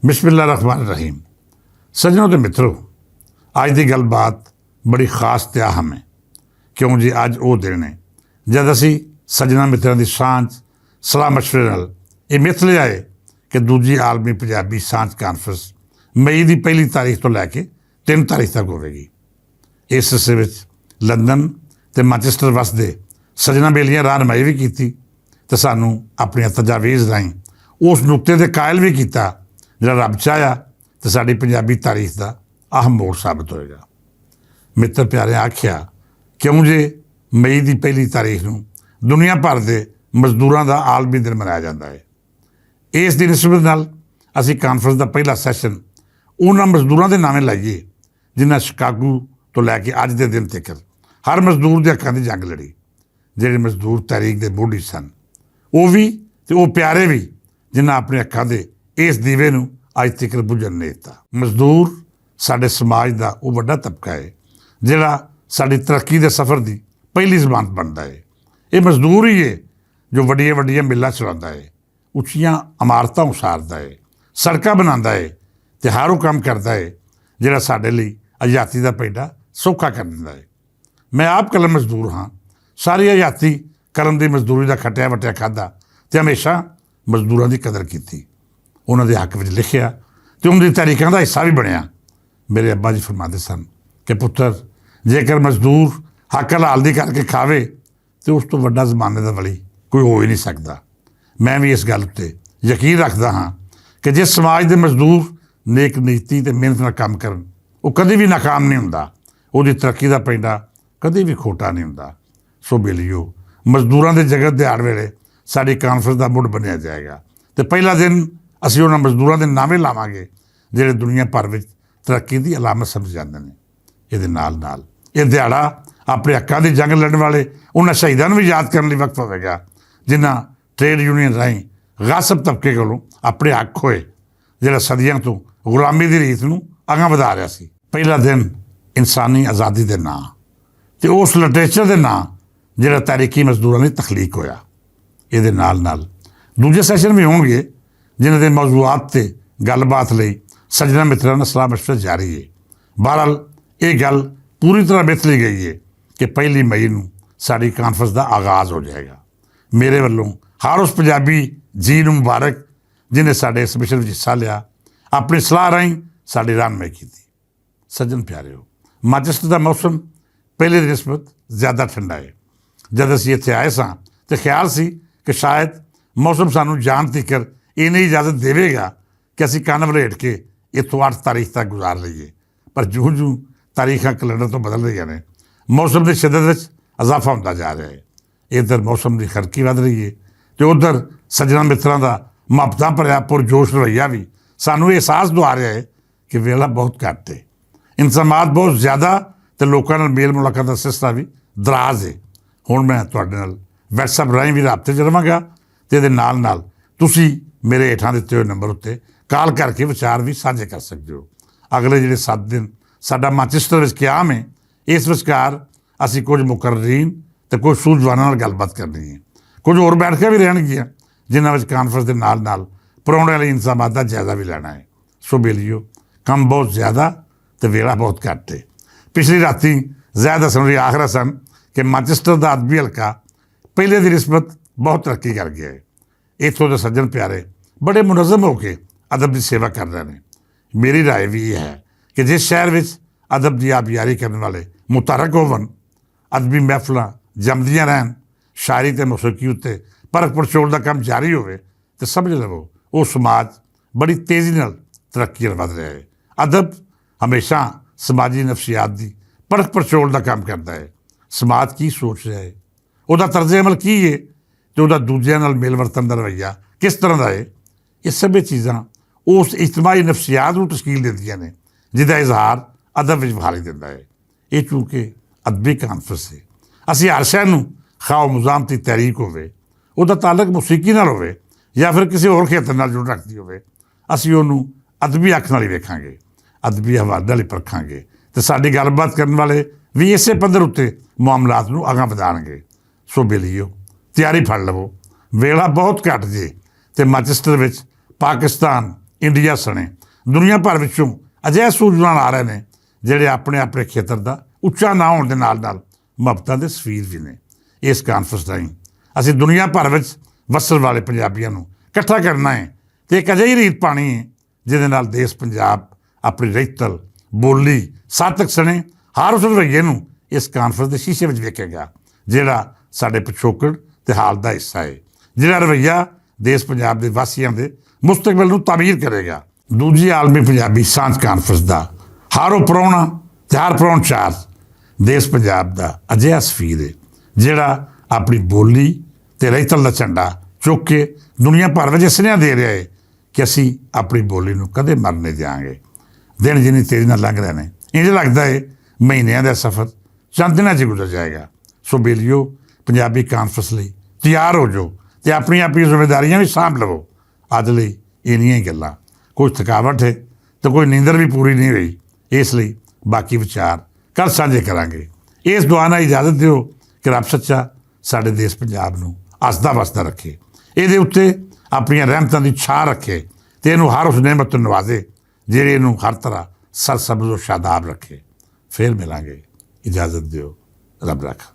बिस्मिल्लाह रहमान रहीम। सज्जनों ते मित्रों, अज की गलबात बड़ी खास ते अहम है। क्यों जी, अज वो दिन है जद असी सज्जना मित्रों की सांझ सलाह मशवरे नाल ये मिथ लियाए कि दूजी आलमी पंजाबी सांझ कानफ्रेंस मई की पहली तारीख तो लैके 3 तारीख तक होगी। इस सिलसिले में लंदन ते मैनचेस्टर वसदे सज्जना बेलियां राह नमाई भी की तो सानू अपन तजावीज़ राही उस नुकते के कायल भी किया जो रब चाहया तो साड़ी पंजाबी तारीख का अहम मोड़ साबित होएगा। मित्र प्यारे आख्या, क्यों जे मई की पहली तारीख नूं दुनिया भर के मजदूरों का आलमी दिन मनाया जाता है। इस दिन निस्बत नाल असी कानफ्रेंस का पहला सैशन उन्होंने मजदूरों के नामे लाइए जिन्हें शिकागो तो लैके अज के दिन तक हर मजदूर के हकों की जंग लड़ी। ਜਿਹੜੇ मजदूर तहरीक के बूढ़ी सन वो भी तो वो प्यारे भी जिन्हें अपने हकों के इस दीवे नूं अज तक बुझन नहीं दिता। मजदूर साडे समाज का वो वड्डा तबका है जिहड़ा साडी तरक्की के सफ़र की पहली जमानत बनता है। ये मजदूर ही है जो वड्डियां वड्डियां मिल्लां चलाता है, उच्चियां इमारतां उसारदा है, सड़कां बनाता है तो हर वो काम करता है जिहड़ा साडे लई आज़ादी का पैंडा सौखा कर दिंदा है। मैं आप कलम मजदूर हाँ, सारी आज़ादी कलम की मजदूरी का खटिया वटिया खादा तो हमेशा मजदूरों की कदर की, उन्होंने हक में लिखिया तो उनकी तारीखों का हिस्सा भी बनया। मेरे अब्बा जी फरमाते सन कि पुत्र, जेकर मजदूर हक हलाल दी करके खावे तो उस तो वड्डा जमाने का वली कोई हो ही नहीं सकता। मैं भी इस गल उत्ते यकीन रखता हाँ कि जिस समाज के मजदूर नेक नीति तो मेहनत नाल काम करन वो कभी भी नाकाम नहीं हुंदा, उसकी तरक्की का पैंडा कभी भी खोटा नहीं हुंदा। सो बेलियो, मजदूरों के जगत दिहाड़ वेले साडी कानफ्रेंस का मुड़ बनिया जाएगा तो पहला दिन असी उन्होंने मजदूरों के नामे लावांगे जिहड़े दुनिया भर में तरक्की की अलामत समझ जाते हैं। ये नाल नाल ये दिहाड़ा अपने हकों की जंग लड़न वाले उन्होंने शहीदों भी याद करने लिए वक्त होगा जिन्हें ट्रेड यूनियन राही गासब तबके कोलों अपने हक खोए जिहड़ा सदियों तो गुलामी की रीत नूं अगां वधा रहा सी। पहला दिन इंसानी आज़ादी के नाँ तो उस लिटरेचर के नाँ जिहड़ा तारीखी मजदूरों की तखलीक होया। ये नाल नाल दूजे सैशन भी होंगे जिन्हां दे मौजूआत ते गलबात लई सज्जना मित्रों ने सलाह मशवरा जारी है। बहरहाल ये गल पूरी तरह मिथ ली गई है कि 1 मई नूं साडी कानफ्रेंस का आगाज़ हो जाएगा। मेरे वालों हर उस पंजाबी जी नूं मुबारक जिन्हें साडे इस मिशन में हिस्सा लिया, अपनी सलाह राही साडी रहनुमाई की। सज्जन प्यारिओ, मैनचेस्टर का मौसम पहले की निस्बत ज़्यादा ठंडा है। जब असीं इत्थे आए सां तो ख्याल सी कि शायद मौसम सानूं जान तिकर इन्नी इजाजत देगा कि असीं कंन वलेट के इत्थों 8 तारीख तक गुजार लीए, पर जूं जूं तारीखां कैलेंडर तो बदल रही ने मौसम की शिदत में इजाफा होता जा रहा है। इधर मौसम की खड़की वध रही है तो उधर सज्जना मित्रों का मुहब्बतां भरिया पुरजोश रवैया भी सानूं एहसास दुआ रहा है कि वेला बहुत घट है, इंतजामात बहुत ज़्यादा तो लोगों नाल मेल मुलाकात का सिलसिला भी दराज है। हुण मैं तुहाडे नाल वैट्सएप राही भी राबते च रहांगा तो ये नाल नाल तुसीं मेरे हेठां दिते हुए नंबर उत्ते कॉल करके विचार भी साझे कर सकते हो। अगले जिहड़े 7 दिन साडा मैनचेस्टर विच क्याम है, इस विचकार असीं कुछ मुकर्रीन ते कुछ सूझवानां नाल गलबात करनी है। कुछ होर बैठकां भी रहणगीआं जिन्हां विच कानफ्रेंस दे नाल नाल पराउणिआं लई इंतजामात दा जायजा भी लैणा है। सो बेलियो, काम बहुत ज़्यादा तो वेला बहुत घट है। पिछली राती ज़ाहिद हसन होरी आख रहे सन कि मैनचेस्टर का अदबी हल्का पहले की निस्बत बहुत तरक्की कर गया है। इत्थों के सज्जन प्यारे बड़े मुनज़म होकर अदब की सेवा कर रहे हैं। मेरी राय भी यह है कि जिस शहर में अदब की आबियारी करने वाले मुतहरक होवन, अदबी महफिलां जमदियां रहन, शायरी ते मौसीकी उत्ते परख पड़चोल का काम जारी होवे तो समझ लवो वो समाज बड़ी तेज़ी नाल तरक्की वध रहा है। अदब हमेशा समाजी नफसियात की परख पड़चोल का काम करता है। समाज की सोच रहा है, उसका तर्ज अमल की है तो उसका दूजिਆਂ नाल मेल वर्तन का रवैया किस तरह का है। ये सभी चीज़ां उस इज्तमाही नफसियात को तश्कील देंदियां ने जिसका इजहार अदब में विखारी दिंदा है। ये चूँकि अदबी कानफ्रेंस है, असीं हर शहर नूं खाओ मुजामती तहरीक होवे, उसका ताल्लुक मौसीकी नाल होवे या फिर किसी होर खेतर नाल जुड़ रखती होवे, असीं उहनूं अदबी अख नाल ही वेखांगे, अदबी हवाले नाल ही परखांगे तो साडी गलबात करने वाले भी इसे पद्धर उत्ते मामलात नूं अगां वधाणगे। सो बेलियो, तैयारी फड़ लवो, वेला बहुत घट जे तो मैनचेस्टर विच पाकिस्तान ਇੰਡੀਆ ਸਣੇ ਦੁਨੀਆ ਭਰ ਵਿੱਚੋਂ ਅਜਿਹੇ ਸੂਝਵਾਨ ਆ ਰਹੇ ਨੇ ਜਿਹੜੇ ਆਪਣੇ ਆਪਣੇ ਖੇਤਰ ਦਾ ਉੱਚਾ ਨਾਂ ਹੋਣ ਦੇ ਨਾਲ ਨਾਲ ਮੁਹੱਬਤਾਂ ਦੇ ਸਫੀਰ ਵੀ ਨੇ। ਇਸ ਕਾਨਫਰੰਸ ਰਾਹੀਂ ਅਸੀਂ ਦੁਨੀਆ ਭਰ ਵਿੱਚ ਵਸਣ ਵਾਲੇ ਪੰਜਾਬੀਆਂ ਨੂੰ ਇਕੱਠਾ ਕਰਨਾ ਹੈ ਅਤੇ ਇੱਕ ਅਜਿਹੀ ਰੀਤ ਪਾਣੀ ਹੈ ਜਿਹਦੇ ਨਾਲ ਦੇਸ਼ ਪੰਜਾਬ ਆਪਣੀ ਰਹਿਤਲ ਬੋਲੀ ਸਾਰਥਕ ਸਣੇ ਹਰ ਉਸ ਰਵੱਈਏ ਨੂੰ ਇਸ ਕਾਨਫਰੰਸ ਦੇ ਸ਼ੀਸ਼ੇ ਵਿੱਚ ਵੇਖੇਗਾ ਜਿਹੜਾ ਸਾਡੇ ਪਿਛੋਕੜ ਅਤੇ ਹਾਲ ਦਾ ਹਿੱਸਾ ਹੈ, ਜਿਹੜਾ ਰਵੱਈਆ ਦੇਸ਼ ਪੰਜਾਬ ਦੇ ਵਾਸੀਆਂ ਦੇ ਮੁਸਤਕਬਲ ਨੂੰ ਤਾਮੀਰ ਕਰੇਗਾ। ਦੂਜੀ ਆਲਮੀ ਪੰਜਾਬੀ ਸਾਂਝ ਕਾਨਫਰੰਸ ਦਾ ਹਰ ਉਹ ਪ੍ਰਾਹੁਣਾ ਅਤੇ ਹਰ ਪ੍ਰਾਹੁਣਚਾਰ ਦੇਸ਼ ਪੰਜਾਬ ਦਾ ਅਜਿਹਾ ਸਫੀਰ ਹੈ ਜਿਹੜਾ ਆਪਣੀ ਬੋਲੀ ਅਤੇ ਰਹਿਤਲ ਦਾ ਝੰਡਾ ਚੁੱਕ ਕੇ ਦੁਨੀਆ ਭਰ ਵਿੱਚ ਸੁਨੇਹਾ ਦੇ ਰਿਹਾ ਹੈ ਕਿ ਅਸੀਂ ਆਪਣੀ ਬੋਲੀ ਨੂੰ ਕਦੇ ਮਰਨ ਨਹੀਂ ਦਿਆਂਗੇ। ਦਿਨ ਜਿੰਨੀ ਤੇਜ਼ੀ ਨਾਲ ਲੰਘ ਰਹੇ ਨੇ ਇੰਝ ਲੱਗਦਾ ਹੈ ਮਹੀਨਿਆਂ ਦਾ ਸਫ਼ਰ ਚੰਦ ਦਿਨਾਂ 'ਚ ਗੁਜ਼ਰ ਜਾਏਗਾ। ਸੋ ਬੇਲੀਓ ਪੰਜਾਬੀ ਕਾਨਫਰੰਸ ਲਈ ਤਿਆਰ ਹੋ ਜਾਓ ਅਤੇ ਆਪਣੀਆਂ ਜ਼ਿੰਮੇਦਾਰੀਆਂ ਵੀ ਸਾਂਭ ਲਵੋ। ਅੱਜ ਲਈ ਇੰਨੀਆਂ ਹੀ ਗੱਲਾਂ, ਕੋਈ ਥਕਾਵਟ ਹੈ ਅਤੇ ਕੋਈ ਨੀਂਦਰ ਵੀ ਪੂਰੀ ਨਹੀਂ ਹੋਈ, ਇਸ ਲਈ ਬਾਕੀ ਵਿਚਾਰ ਕੱਲ੍ਹ ਸਾਂਝੇ ਕਰਾਂਗੇ। ਇਸ ਦੁਆ ਨਾਲ ਇਜਾਜ਼ਤ ਦਿਓ ਕਿ ਰੱਬ ਸੱਚਾ ਸਾਡੇ ਦੇਸ਼ ਪੰਜਾਬ ਨੂੰ ਹੱਸਦਾ ਵਸਦਾ ਰੱਖੇ, ਇਹਦੇ ਉੱਤੇ ਆਪਣੀਆਂ ਰਹਿਮਤਾਂ ਦੀ ਛਾਂ ਰੱਖੇ ਅਤੇ ਇਹਨੂੰ ਹਰ ਉਸ ਨਿਹਮਤ ਤੋਂ ਨਵਾਜ਼ੇ ਜਿਹੜੇ ਇਹਨੂੰ ਹਰ ਤਰ੍ਹਾਂ ਸਰਸਬਜ਼ ਸ਼ਾਦਾਬ ਰੱਖੇ। ਫਿਰ ਮਿਲਾਂਗੇ, ਇਜਾਜ਼ਤ ਦਿਓ, ਰੱਬ ਰੱਖਾ।